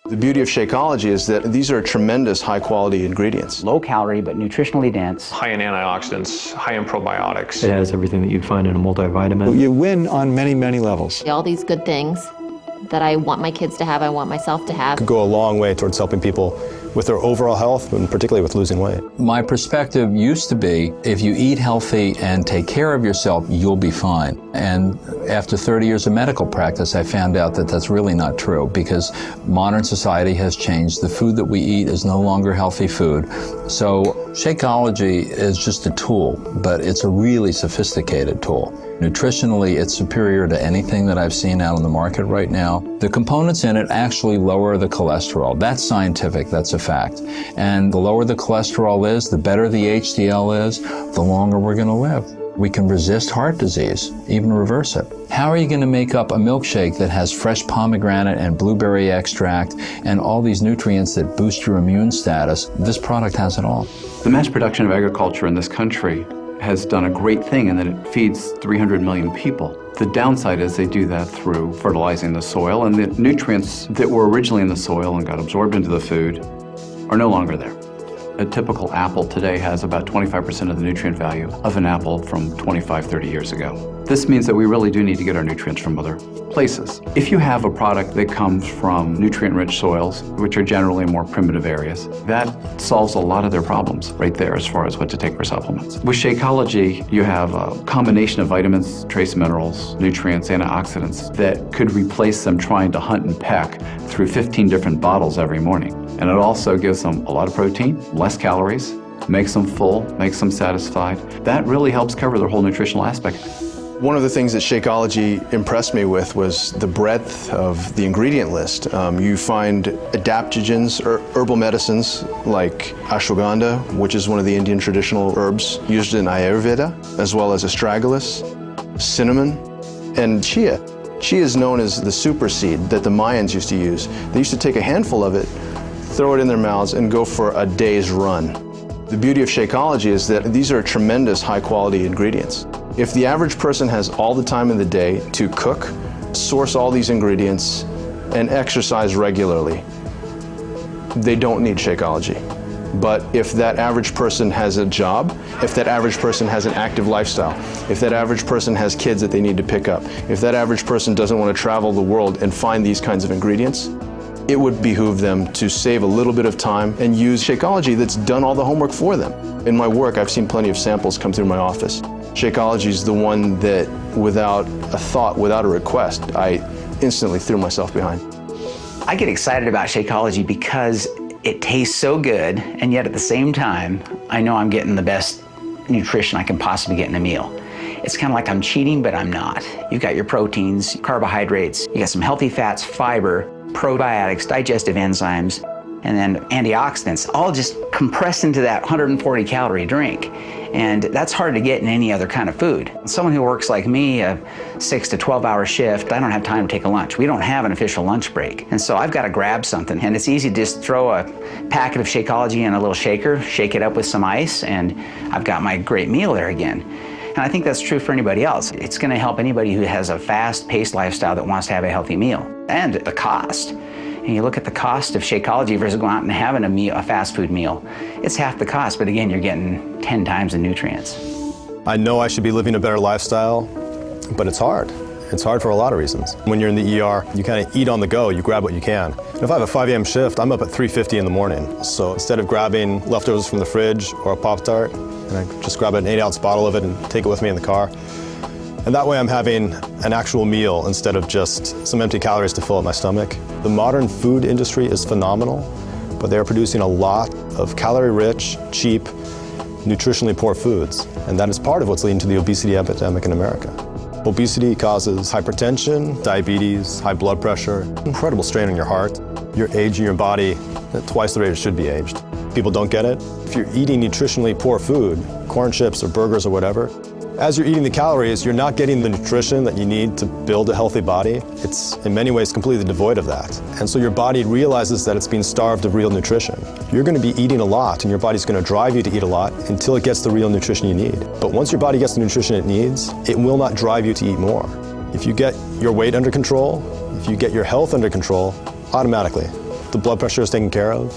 The beauty of Shakeology is that these are tremendous high-quality ingredients. Low calorie, but nutritionally dense. High in antioxidants, high in probiotics. It has everything that you'd find in a multivitamin. You win on many, many levels. All these good things that I want my kids to have, I want myself to have. Could go a long way towards helping people with their overall health, and particularly with losing weight. My perspective used to be, if you eat healthy and take care of yourself, you'll be fine. And after 30 years of medical practice, I found out that that's really not true, because modern society has changed. The food that we eat is no longer healthy food. So Shakeology is just a tool, but it's a really sophisticated tool. Nutritionally, it's superior to anything that I've seen out on the market right now. The components in it actually lower the cholesterol. That's scientific, that's a fact. And the lower the cholesterol is, the better the HDL is, the longer we're gonna live. We can resist heart disease, even reverse it. How are you gonna make up a milkshake that has fresh pomegranate and blueberry extract and all these nutrients that boost your immune status? This product has it all. The mass production of agriculture in this country has done a great thing in that it feeds 300 million people. The downside is they do that through fertilizing the soil, and the nutrients that were originally in the soil and got absorbed into the food are no longer there. A typical apple today has about 25% of the nutrient value of an apple from 25, 30 years ago. This means that we really do need to get our nutrients from other places. If you have a product that comes from nutrient-rich soils, which are generally more primitive areas, that solves a lot of their problems right there as far as what to take for supplements. With Shakeology, you have a combination of vitamins, trace minerals, nutrients, antioxidants that could replace them trying to hunt and peck through 15 different bottles every morning. And it also gives them a lot of protein, less calories, makes them full, makes them satisfied. That really helps cover their whole nutritional aspect. One of the things that Shakeology impressed me with was the breadth of the ingredient list. You find adaptogens, or herbal medicines like ashwagandha, which is one of the Indian traditional herbs used in Ayurveda, as well as astragalus, cinnamon, and chia. Chia is known as the super seed that the Mayans used to use. They used to take a handful of it, throw it in their mouths, and go for a day's run. The beauty of Shakeology is that these are tremendous high-quality ingredients. If the average person has all the time in the day to cook, source all these ingredients, and exercise regularly, they don't need Shakeology. But if that average person has a job, if that average person has an active lifestyle, if that average person has kids that they need to pick up, if that average person doesn't want to travel the world and find these kinds of ingredients, it would behoove them to save a little bit of time and use Shakeology that's done all the homework for them. In my work, I've seen plenty of samples come through my office. Shakeology is the one that, without a thought, without a request, I instantly threw myself behind. I get excited about Shakeology because it tastes so good, and yet at the same time, I know I'm getting the best nutrition I can possibly get in a meal. It's kind of like I'm cheating, but I'm not. You've got your proteins, carbohydrates, you got some healthy fats, fiber, probiotics, digestive enzymes, and then antioxidants, all just compressed into that 140 calorie drink. And that's hard to get in any other kind of food. Someone who works like me, a 6 to 12 hour shift, I don't have time to take a lunch. We don't have an official lunch break. And so I've got to grab something. And it's easy to just throw a packet of Shakeology in a little shaker, shake it up with some ice, and I've got my great meal there again. And I think that's true for anybody else. It's going to help anybody who has a fast-paced lifestyle that wants to have a healthy meal. And the cost. And you look at the cost of Shakeology versus going out and having a fast food meal. It's half the cost, but again, you're getting 10 times the nutrients. I know I should be living a better lifestyle, but it's hard. It's hard for a lot of reasons. When you're in the ER, you kind of eat on the go, you grab what you can. And if I have a 5 a.m. shift, I'm up at 3:50 in the morning. So instead of grabbing leftovers from the fridge or a Pop-Tart, and I just grab an 8-ounce bottle of it and take it with me in the car. And that way I'm having an actual meal instead of just some empty calories to fill up my stomach. The modern food industry is phenomenal, but they are producing a lot of calorie-rich, cheap, nutritionally poor foods. And that is part of what's leading to the obesity epidemic in America. Obesity causes hypertension, diabetes, high blood pressure, incredible strain on your heart. You're aging your body at twice the rate it should be aged. People don't get it. If you're eating nutritionally poor food, corn chips or burgers or whatever, as you're eating the calories, you're not getting the nutrition that you need to build a healthy body. It's in many ways completely devoid of that. And so your body realizes that it's being starved of real nutrition. You're going to be eating a lot, and your body's going to drive you to eat a lot until it gets the real nutrition you need. But once your body gets the nutrition it needs, it will not drive you to eat more. If you get your weight under control, if you get your health under control, automatically the blood pressure is taken care of.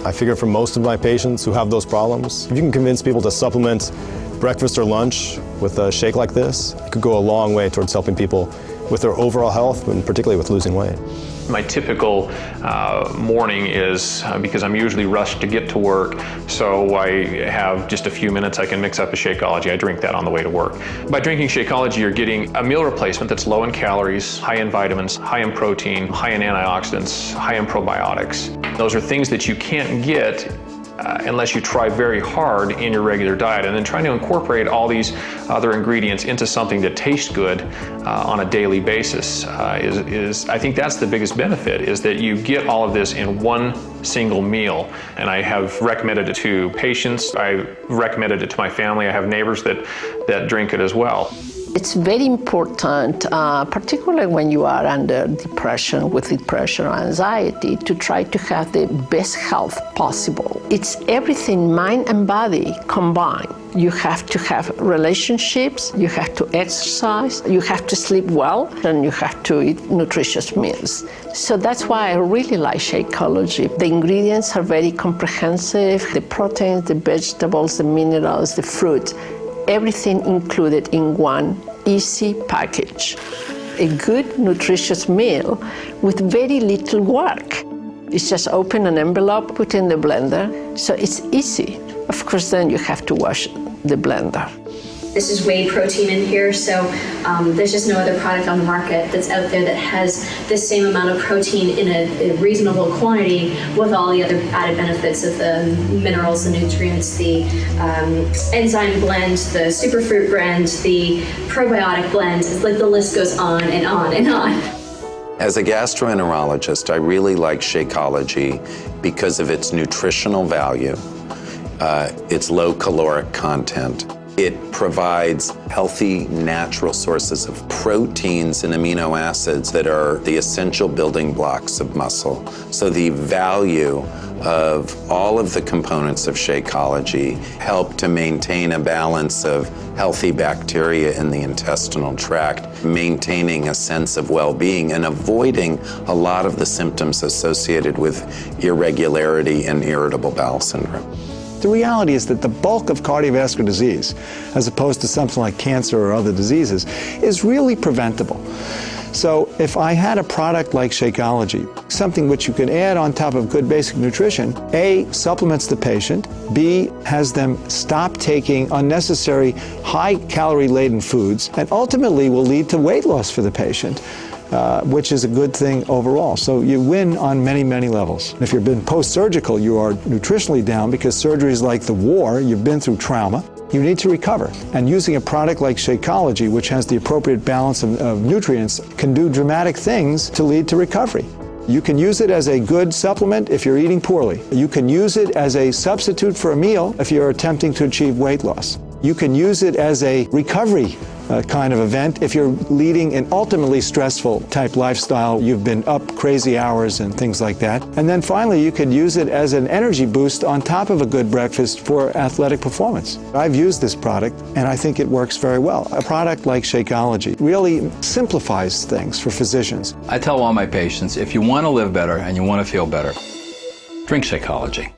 I figure for most of my patients who have those problems, if you can convince people to supplement breakfast or lunch with a shake like this, it could go a long way towards helping people with their overall health and particularly with losing weight. My typical morning is, because I'm usually rushed to get to work, so I have just a few minutes, I can mix up a Shakeology. I drink that on the way to work. By drinking Shakeology, you're getting a meal replacement that's low in calories, high in vitamins, high in protein, high in antioxidants, high in probiotics. Those are things that you can't get unless you try very hard in your regular diet. And then trying to incorporate all these other ingredients into something that tastes good on a daily basis is I think that's the biggest benefit, is that you get all of this in one single meal. And I have recommended it to patients, I recommended it to my family, I have neighbors that drink it as well. It's very important, particularly when you are under depression, with depression or anxiety, to try to have the best health possible. It's everything, mind and body combined. You have to have relationships, you have to exercise, you have to sleep well, and you have to eat nutritious meals. So that's why I really like Shakeology. The ingredients are very comprehensive, the proteins, the vegetables, the minerals, the fruit, everything included in one easy package. A good, nutritious meal with very little work. It's just open an envelope, put in the blender, so it's easy. Of course, then you have to wash the blender. This is whey protein in here, so there's just no other product on the market that's out there that has the same amount of protein in a reasonable quantity with all the other added benefits of the minerals, the nutrients, the enzyme blend, the superfruit blend, the probiotic blend. It's like the list goes on and on and on. As a gastroenterologist, I really like Shakeology because of its nutritional value, its low caloric content. It provides healthy, natural sources of proteins and amino acids that are the essential building blocks of muscle. So the value of all of the components of Shakeology help to maintain a balance of healthy bacteria in the intestinal tract, maintaining a sense of well-being and avoiding a lot of the symptoms associated with irregularity and irritable bowel syndrome. The reality is that the bulk of cardiovascular disease, as opposed to something like cancer or other diseases, is really preventable. So if I had a product like Shakeology, something which you can add on top of good basic nutrition, A, supplements the patient, B, has them stop taking unnecessary high-calorie-laden foods, and ultimately will lead to weight loss for the patient, which is a good thing overall. So you win on many, many levels. If you've been post-surgical, you are nutritionally down because surgery is like the war, you've been through trauma. You need to recover. And using a product like Shakeology, which has the appropriate balance of nutrients, can do dramatic things to lead to recovery. You can use it as a good supplement if you're eating poorly. You can use it as a substitute for a meal if you're attempting to achieve weight loss. You can use it as a recovery kind of event if you're leading an ultimately stressful type lifestyle. You've been up crazy hours and things like that. And then finally, you could use it as an energy boost on top of a good breakfast for athletic performance. I've used this product and I think it works very well. A product like Shakeology really simplifies things for physicians. I tell all my patients, if you want to live better and you want to feel better, drink Shakeology.